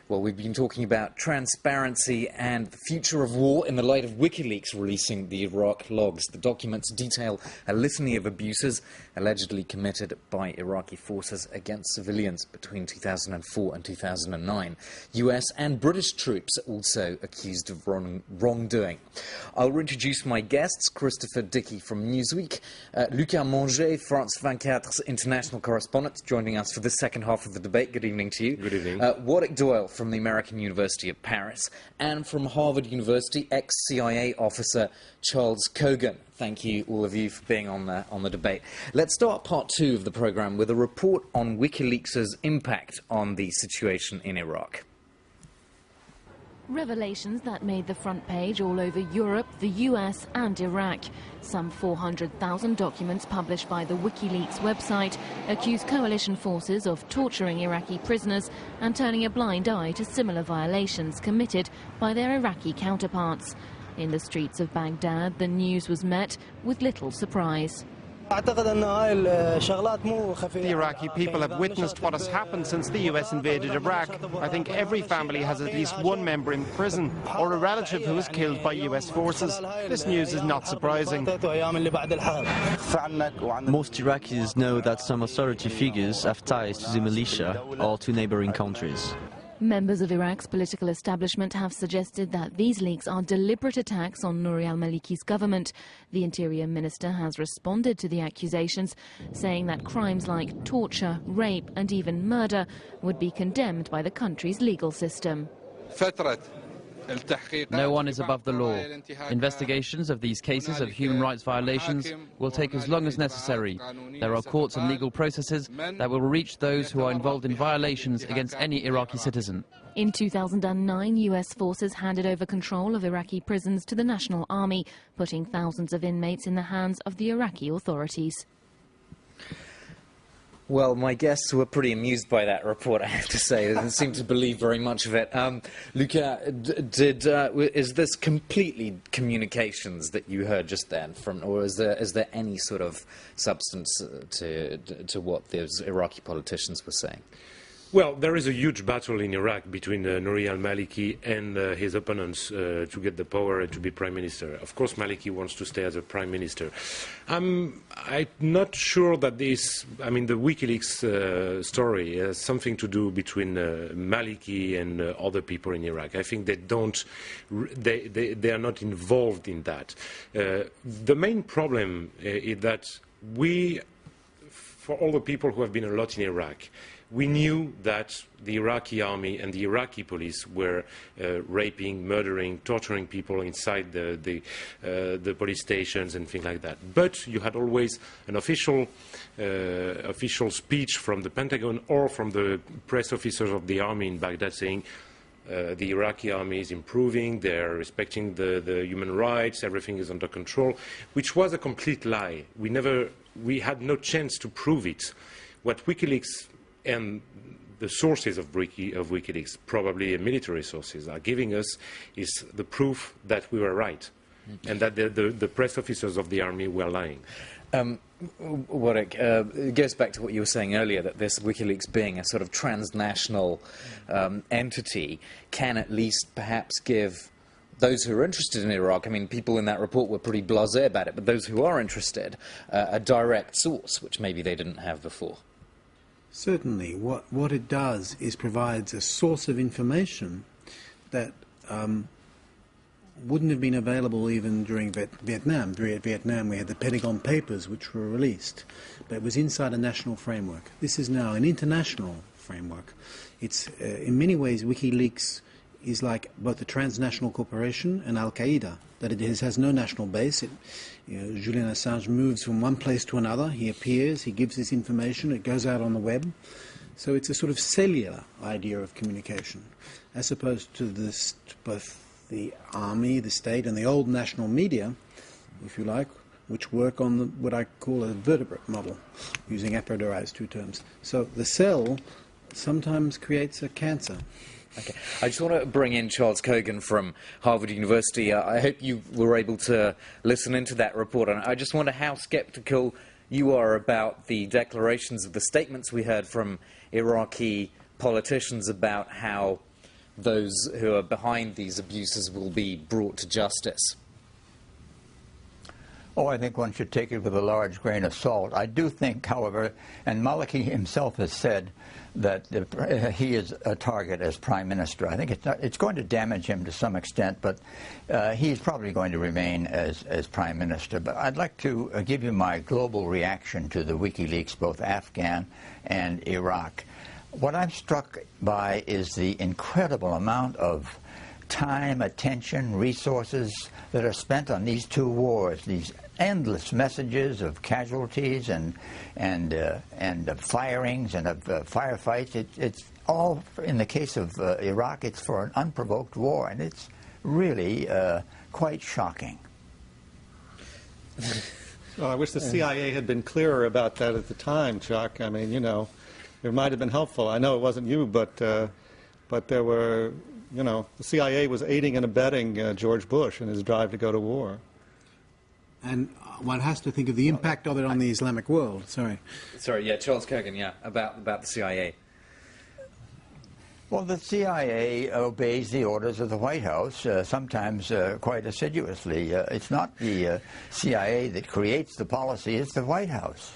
Well, we've been talking about transparency and the future of war in the light of Wikileaks releasing the Iraq logs. The documents detail a litany of abuses allegedly committed by Iraqi forces against civilians between 2004 and 2009. US and British troops are also accused of wrongdoing. I'll reintroduce my guests: Christopher Dickey from Newsweek, Lucas Monde, France 24's international correspondent, joining us for the second half of the debate. Good evening to you. Good evening. Warwick Doyle from the American University of Paris, and from Harvard University, ex-CIA officer Charles Cogan. Thank you, all of you, for being on the debate. Let's start part two of the programme with a report on WikiLeaks' impact on the situation in Iraq. Revelations that made the front page all over Europe, the US and Iraq. Some 400,000 documents published by the WikiLeaks website accuse coalition forces of torturing Iraqi prisoners and turning a blind eye to similar violations committed by their Iraqi counterparts. In the streets of Baghdad, the news was met with little surprise. The Iraqi people have witnessed what has happened since the US invaded Iraq. I think every family has at least one member in prison or a relative who was killed by US forces. This news is not surprising. Most Iraqis know that some authority figures have ties to the militia or to neighboring countries. Members of Iraq's political establishment have suggested that these leaks are deliberate attacks on Nouri al-Maliki's government. The Interior Minister has responded to the accusations, saying that crimes like torture, rape and even murder would be condemned by the country's legal system. No one is above the law. Investigations of these cases of human rights violations will take as long as necessary. There are courts and legal processes that will reach those who are involved in violations against any Iraqi citizen. In 2009, US forces handed over control of Iraqi prisons to the National Army, putting thousands of inmates in the hands of the Iraqi authorities. Well, my guests were pretty amused by that report, I have to say. They didn't seem to believe very much of it. Luca, is this completely communications that you heard just then, or is there any sort of substance to what those Iraqi politicians were saying? Well, there is a huge battle in Iraq between Nouri al-Maliki and his opponents to get the power to be prime minister. Of course, Maliki wants to stay as a prime minister. I'm not sure that the WikiLeaks story has something to do between Maliki and other people in Iraq. I think they are not involved in that. The main problem is that for all the people who have been a lot in Iraq, we knew that the Iraqi army and the Iraqi police were raping, murdering, torturing people inside the police stations and things like that. But you had always an official speech from the Pentagon or from the press officers of the army in Baghdad saying the Iraqi army is improving, they're respecting the human rights, everything is under control, which was a complete lie. We had no chance to prove it. What WikiLeaks and the sources of WikiLeaks, probably military sources, are giving us is the proof that we were right and that the press officers of the army were lying. Warwick, it goes back to what you were saying earlier, that this WikiLeaks being a sort of transnational entity can at least perhaps give those who are interested in Iraq, I mean, people in that report were pretty blasé about it, but those who are interested, a direct source, which maybe they didn't have before. Certainly. What it does is provides a source of information that wouldn't have been available even during Vietnam. During Vietnam, we had the Pentagon Papers, which were released, but it was inside a national framework. This is now an international framework. It's, in many ways, WikiLeaks is like both a transnational corporation and Al-Qaeda, that it has no national base. Julian Assange moves from one place to another. He appears, he gives this information, it goes out on the web. So it's a sort of cellular idea of communication, as opposed to both the army, the state, and the old national media, if you like, which work on what I call a vertebrate model, using Apoderai's two terms. So the cell sometimes creates a cancer. Okay. I just want to bring in Charles Cogan from Harvard University. I hope you were able to listen into that report. And I just wonder how sceptical you are about the declarations of the statements we heard from Iraqi politicians about how those who are behind these abuses will be brought to justice? Oh, I think one should take it with a large grain of salt. I do think, however, and Maliki himself has said that he is a target as Prime Minister. I think it's going to damage him to some extent, but he's probably going to remain as Prime Minister. But I'd like to give you my global reaction to the WikiLeaks, both Afghan and Iraq. What I'm struck by is the incredible amount of time, attention, resources that are spent on these two wars, these endless messages of casualties and of firings and of firefights. It's all, in the case of Iraq, it's for an unprovoked war, and it's really quite shocking. Well, I wish the CIA had been clearer about that at the time, Chuck. I mean, you know, it might have been helpful. I know it wasn't you, but there were, you know, the CIA was aiding and abetting George Bush in his drive to go to war. And one has to think of the impact of it on the Islamic world. Sorry, yeah, Charles Kogan, yeah, about the CIA. Well, the CIA obeys the orders of the White House, sometimes quite assiduously. It's not the CIA that creates the policy, it's the White House.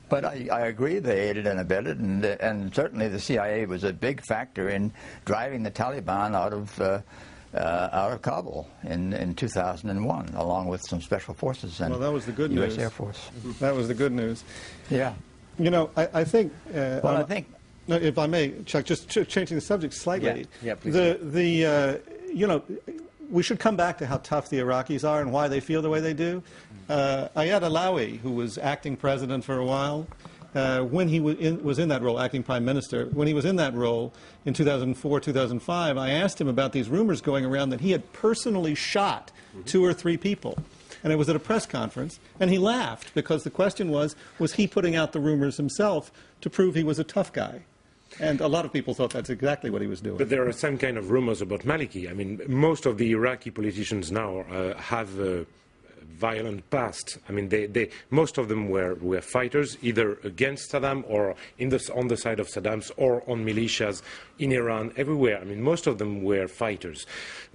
But I agree they aided and abetted, and certainly the CIA was a big factor in driving the Taliban out of Kabul in 2001, along with some special forces and that was the good U.S. news. Air Force. That was the good news. Yeah. You know, I think... I think... No, if I may, Chuck, just changing the subject slightly. Yeah, please. You know, we should come back to how tough the Iraqis are and why they feel the way they do. Ayad Alawi, who was acting president for a while, when he was in that role, acting prime minister, when he was in that role in 2004, 2005, I asked him about these rumors going around that he had personally shot 2 or 3 people. And it was at a press conference, and he laughed because the question was he putting out the rumors himself to prove he was a tough guy? And a lot of people thought that's exactly what he was doing. But there are some kind of rumors about Maliki. I mean, most of the Iraqi politicians now have a violent past. I mean, most of them were fighters, either against Saddam or on the side of Saddam's or on militias in Iran, everywhere. I mean, most of them were fighters.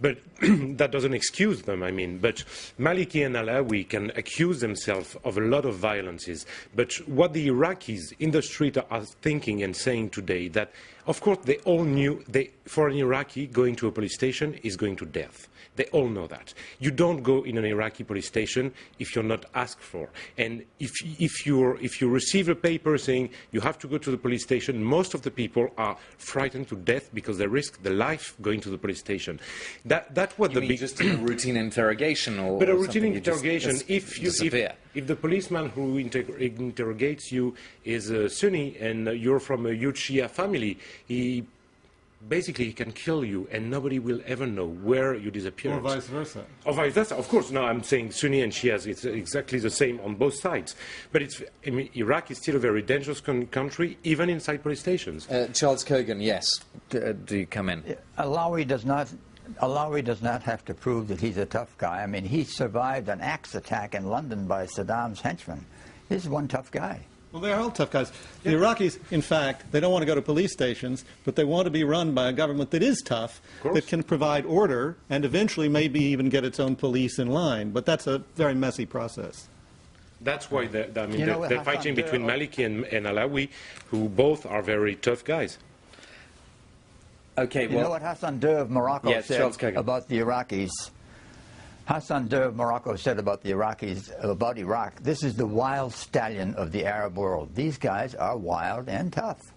But that doesn't excuse them, I mean. But Maliki and Alawi can accuse themselves of a lot of violences. But what the Iraqis in the street are thinking and saying today, that, of course, they all knew, for an Iraqi, going to a police station is going to death. They all know that. You don't go in an Iraqi police station if you're not asked for. And if you receive a paper saying you have to go to the police station, most of the people are frightened to death because they risk their life going to the police station. That's what You mean just a routine interrogation, or but a something routine you just interrogation. If the policeman who interrogates you is a Sunni and you're from a huge Shia family, basically, he can kill you, and nobody will ever know where you disappeared. Or vice versa. Or vice versa, of course. No, I'm saying Sunni and Shias, it's exactly the same on both sides. But I mean, Iraq is still a very dangerous country, even inside police stations. Charles Kogan, yes. Do you come in? Alawi does not have to prove that he's a tough guy. I mean, he survived an axe attack in London by Saddam's henchmen. He's one tough guy. Well, they're all tough guys. The Iraqis, in fact, they don't want to go to police stations, but they want to be run by a government that is tough, that can provide order, and eventually maybe even get its own police in line. But that's a very messy process. That's why they're fighting between Maliki and Alawi, who both are very tough guys. Okay, well... You know what Hassan Dur of Morocco said about the Iraqis? Hassan Dur of Morocco said about the Iraqis, about Iraq, this is the wild stallion of the Arab world. These guys are wild and tough.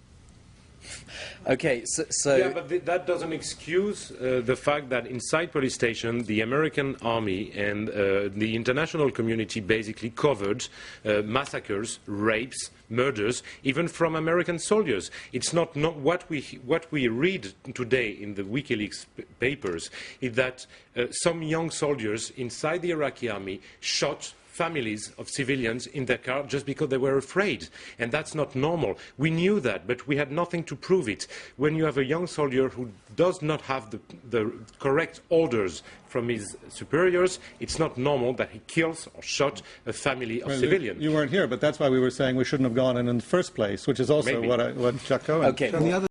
Okay, so... Yeah, but that doesn't excuse the fact that inside police station, the American army and the international community basically covered massacres, rapes, murders, even from American soldiers. It's not what we read today in the WikiLeaks papers is that some young soldiers inside the Iraqi army shot families of civilians in their car just because they were afraid. And that's not normal. We knew that, but we had nothing to prove it. When you have a young soldier who does not have the correct orders from his superiors, it's not normal that he kills or shot a family of civilians. You weren't here, but that's why we were saying we shouldn't have gone in the first place, which is also what Chuck Cohen. Okay.